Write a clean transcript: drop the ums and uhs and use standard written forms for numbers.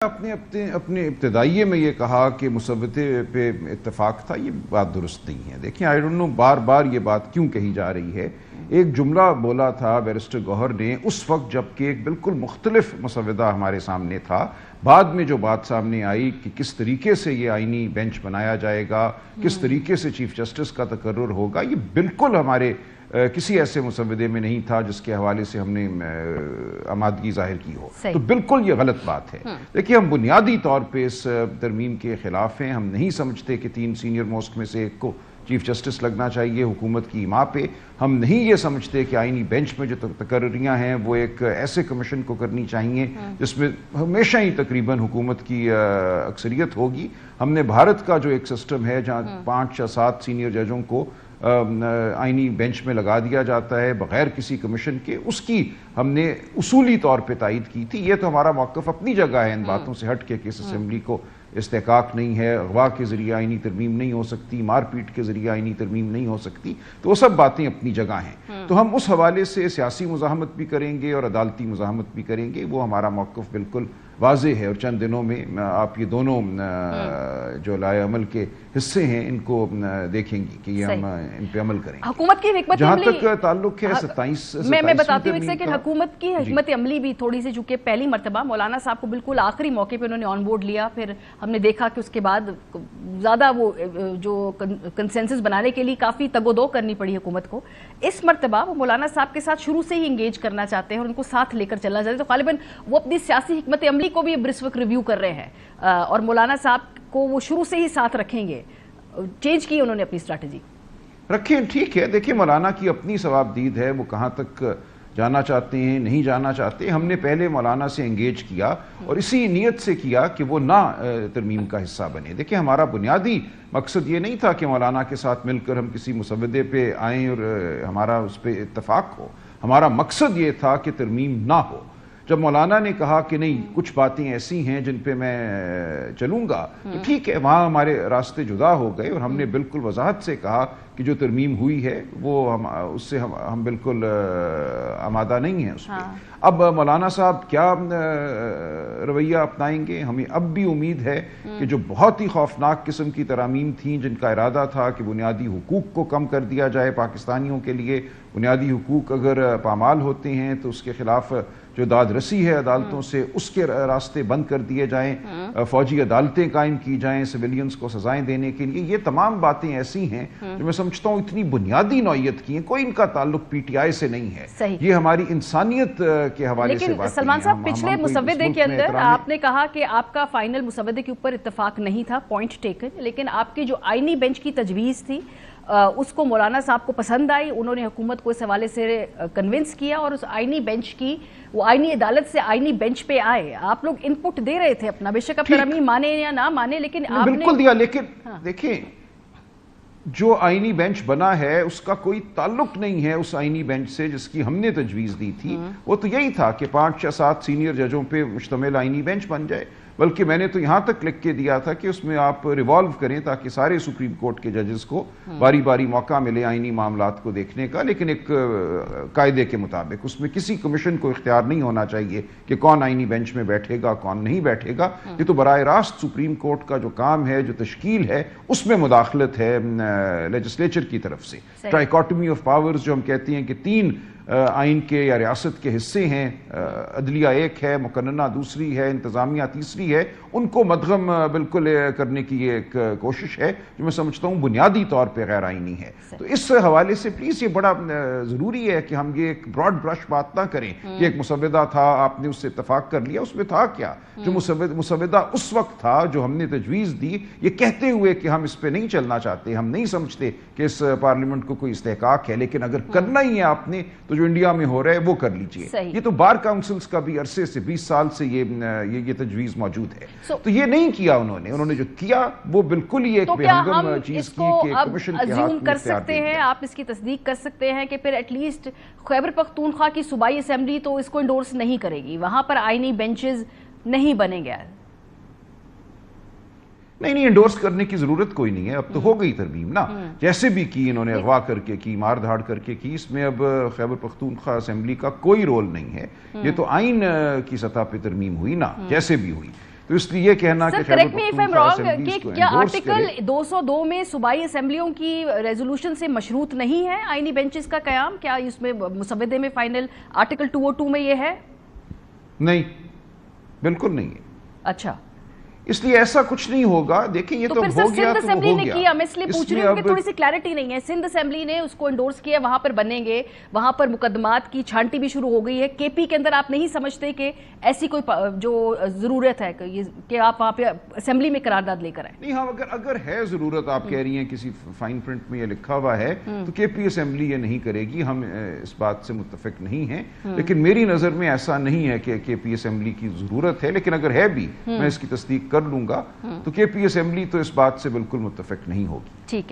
اپنے ابتدائیے میں یہ کہا کہ مسودے پہ اتفاق تھا، یہ بات درست نہیں ہے۔ دیکھیں آئی ڈونٹ نو بار بار یہ بات کیوں کہی جا رہی ہے۔ ایک جملہ بولا تھا بیرسٹر گوہر نے اس وقت جب کہ ایک بالکل مختلف مسودہ ہمارے سامنے تھا، بعد میں جو بات سامنے آئی کہ کس طریقے سے یہ آئینی بینچ بنایا جائے گا، کس طریقے سے چیف جسٹس کا تقرر ہوگا، یہ بالکل ہمارے کسی ایسے مسودے میں نہیں تھا جس کے حوالے سے ہم نے آمادگی ظاہر کی ہو۔ تو بالکل یہ غلط بات ہے۔ دیکھیے ہم بنیادی طور پہ اس ترمیم کے خلاف ہیں۔ ہم نہیں سمجھتے کہ 3 سینئر موسٹ میں سے ایک کو چیف جسٹس لگنا چاہیے حکومت کی ایما پہ۔ ہم نہیں یہ سمجھتے کہ آئینی بینچ میں جو تقرریاں ہیں وہ ایک ایسے کمیشن کو کرنی چاہیے جس میں ہمیشہ ہی تقریباً حکومت کی اکثریت ہوگی۔ ہم نے بھارت کا جو ایک سسٹم ہے جہاں 5 یا 7 سینئر ججوں کو آئینی بینچ میں لگا دیا جاتا ہے بغیر کسی کمیشن کے، اس کی ہم نے اصولی طور پہ تائید کی تھی۔ یہ تو ہمارا موقف اپنی جگہ ہے ان باتوں سے ہٹ کے کہ اس اسمبلی کو استحقاق نہیں ہے، اغوا کے ذریعے آئینی ترمیم نہیں ہو سکتی، مار پیٹ کے ذریعے آئینی ترمیم نہیں ہو سکتی، تو وہ سب باتیں اپنی جگہ ہیں۔ تو ہم اس حوالے سے سیاسی مزاحمت بھی کریں گے اور عدالتی مزاحمت بھی کریں گے، وہ ہمارا موقف بالکل واضح ہے۔ اور چند دنوں میں آپ یہ دونوں جو لائے عمل کے حصے ہیں ان کو دیکھیں گی کہ یہ ہم ان پہ عمل کریں گے۔ حکومت کی حکمت جہاں عملی تک تعلق ہے 27 میں بتاتی ہوں ایک سیکنڈ، حکومت کی حکمت عملی بھی تھوڑی سی، چونکہ پہلی مرتبہ مولانا صاحب کو بالکل آخری موقع پہ انہوں نے آن بورڈ لیا، پھر ہم نے دیکھا کہ اس کے بعد زیادہ وہ جو کنسنسس بنانے کے لیے کافی تگ و دو کرنی پڑی حکومت کو۔ اس مرتبہ وہ مولانا صاحب کے ساتھ شروع سے ہی انگیج کرنا چاہتے ہیں اور ان کو ساتھ لے کر چلنا چاہتے ہیں، تو غالباً وہ اپنی سیاسی حکمت عملی کو بھی اس وقت ریویو کر رہے ہیں اور مولانا صاحب کو وہ شروع سے ہی ساتھ رکھیں گے۔ چینج کی انہوں نے اپنی اسٹریٹجی رکھیں، ٹھیک ہے۔ دیکھیں مولانا کی اپنی ثوابدید ہے، وہ کہاں تک جانا چاہتے ہیں نہیں جانا چاہتے۔ ہم نے پہلے مولانا سے انگیج کیا اور اسی نیت سے کیا کہ وہ نہ ترمیم کا حصہ بنے۔ دیکھیں ہمارا بنیادی مقصد یہ نہیں تھا کہ مولانا کے ساتھ مل کر ہم کسی مسودے پہ آئیں اور ہمارا اس پہ اتفاق ہو۔ ہمارا مقصد یہ تھا کہ ترمیم نہ ہو۔ جب مولانا نے کہا کہ نہیں کچھ باتیں ایسی ہیں جن پہ میں چلوں گا تو ٹھیک ہے، وہاں ہمارے راستے جدا ہو گئے اور ہم نے بالکل وضاحت سے کہا کہ جو ترمیم ہوئی ہے وہ اس سے ہم بالکل آمادہ نہیں ہیں اس پہ۔ اب مولانا صاحب کیا رویہ اپنائیں گے؟ ہمیں اب بھی امید ہے کہ جو بہت ہی خوفناک قسم کی ترامیم تھیں جن کا ارادہ تھا کہ بنیادی حقوق کو کم کر دیا جائے پاکستانیوں کے لیے، بنیادی حقوق اگر پامال ہوتے ہیں تو اس کے خلاف جو داد رسی ہے عدالتوں سے اس کے راستے بند کر دیے جائیں، فوجی عدالتیں قائم کی جائیں سویلینز کو سزائیں دینے کے لیے، یہ تمام باتیں ایسی ہیں جو میں سمجھتا ہوں اتنی بنیادی نوعیت کی ہیں، کوئی ان کا تعلق پی ٹی آئی سے نہیں ہے، یہ ہماری انسانیت کے حوالے سے باتیں ہیں۔ لیکن سلمان صاحب پچھلے مسودے کے اندر آپ نے کہا کہ آپ کا فائنل مسودے کے اوپر اتفاق نہیں تھا، پوائنٹ ٹیکن، لیکن آپ کی جو آئینی بینچ کی تجویز تھی اس کو مولانا صاحب کو پسند آئی، انہوں نے حکومت کو اس حوالے سے کنونس کیا اور اس آئینی بینچ کی وہ آئینی عدالت سے آئینی بینچ پہ آئے۔ آپ لوگ ان پٹ دے رہے تھے اپنا، بے شک اب ترمیم مانے یا نہ مانے، لیکن آپ نے بالکل دیا۔ لیکن دیکھیں جو آئینی بینچ بنا ہے اس کا کوئی تعلق نہیں ہے اس آئینی بینچ سے جس کی ہم نے تجویز دی تھی۔ وہ تو یہی تھا کہ 5 یا 7 سینئر ججوں پہ مشتمل آئینی بینچ بن جائے، بلکہ میں نے تو یہاں تک لکھ کے دیا تھا کہ اس میں آپ ریوالو کریں تاکہ سارے سپریم کورٹ کے ججز کو باری باری موقع ملے آئینی معاملات کو دیکھنے کا، لیکن ایک قاعدے کے مطابق اس میں کسی کمیشن کو اختیار نہیں ہونا چاہیے کہ کون آئینی بینچ میں بیٹھے گا کون نہیں بیٹھے گا۔ یہ تو براہ راست سپریم کورٹ کا جو کام ہے، جو تشکیل ہے، اس میں مداخلت ہے لیجسلیچر کی طرف سے۔ ٹرائیکاٹمی آف پاورز جو ہم کہتے ہیں کہ 3 آئین کے یا ریاست کے حصے ہیں، عدلیہ ایک ہے، مقننہ دوسری ہے، انتظامیہ تیسری ہے، ان کو مدغم بالکل کرنے کی یہ ایک کوشش ہے جو میں سمجھتا ہوں بنیادی طور پہ غیر آئینی ہے۔ تو اس حوالے سے پلیز یہ بڑا ضروری ہے کہ ہم یہ ایک براڈ برش بات نہ کریں کہ ایک مسودہ تھا آپ نے اس سے اتفاق کر لیا۔ اس میں تھا کیا؟ جو مسودہ اس وقت تھا جو ہم نے تجویز دی، یہ کہتے ہوئے کہ ہم اس پہ نہیں چلنا چاہتے، ہم نہیں سمجھتے کہ اس پارلیمنٹ کو کوئی استحقاق ہے، لیکن اگر کرنا ہی ہے آپ نے تو جو انڈیا میں ہو رہا ہے وہ کر لیجئے۔ یہ تو بار کاؤنسلز کا بھی عرصے سے 20 سال سے یہ تجویز موجود ہے، تو یہ نہیں کیا انہوں نے جو کیا وہ بالکل ہی ایک بہنگم چیز کی کہ کمیشن کے ہاتھ میں کر سکتے ہیں، آپ اس کی تصدیق کر سکتے ہیں کہ پھر ایٹ لیسٹ خیبر پختونخوا کی صوبائی اسمبلی تو اس کو انڈورس نہیں کرے گی، وہاں پر آئینی بینچز نہیں بنے گا؟ نہیں انڈورس کرنے کی ضرورت کوئی نہیں ہے، اب تو ہو گئی ترمیم نا، جیسے بھی کی انہوں نے اغوا کر کے کی، مار دھاڑ کر کے کی، اس میں اب خیبر پختونخوا اسمبلی کا کوئی رول نہیں ہے۔ یہ تو آئین کی سطح پہ ترمیم ہوئی نا، جیسے بھی ہوئی۔ تو اس لیے یہ کہنا کہ correct me if I am wrong کہ کیا آرٹیکل 202 میں صوبائی اسمبلیوں کی ریزولوشن سے مشروط نہیں ہے آئینی بینچز کا قیام؟ کیا اس میں مسودے میں فائنل آرٹیکل 202 میں یہ ہے؟ نہیں، بالکل نہیں ہے۔ اچھا، اس لیے ایسا کچھ نہیں ہوگا۔ دیکھیں یہ تو ہو گیا تو ہو گیا۔ سندھ اسمبلی نے کیا، میں اس لیے پوچھ رہی ہوں کہ تھوڑی سی کلیئرٹی نہیں ہے۔ سندھ اسمبلی نے اس کو انڈورس کیا، وہاں پر بنیں گے، وہاں پر مقدمات کی چھانٹی بھی شروع ہو گئی ہے۔ کے پی کے اندر آپ نہیں سمجھتے کہ ایسی کوئی جو ضرورت ہے کہ آپ وہاں پہ اسمبلی میں قرارداد لے کر آئیں؟ نہیں، ہاں اگر ہے ضرورت، آپ کہہ رہی ہیں کسی فائن پرنٹ میں یہ لکھا ہوا ہے تو کے پی اسمبلی یہ نہیں کرے گی، ہم اس بات سے متفق نہیں ہیں۔ لیکن میری نظر میں ایسا نہیں ہے کہ کے پی اسمبلی کی ضرورت ہے، لیکن اگر ہے بھی میں اس کی تصدیق کر لوں گا، تو کے پی اسمبلی تو اس بات سے بالکل متفق نہیں ہوگی۔ ٹھیک ہے۔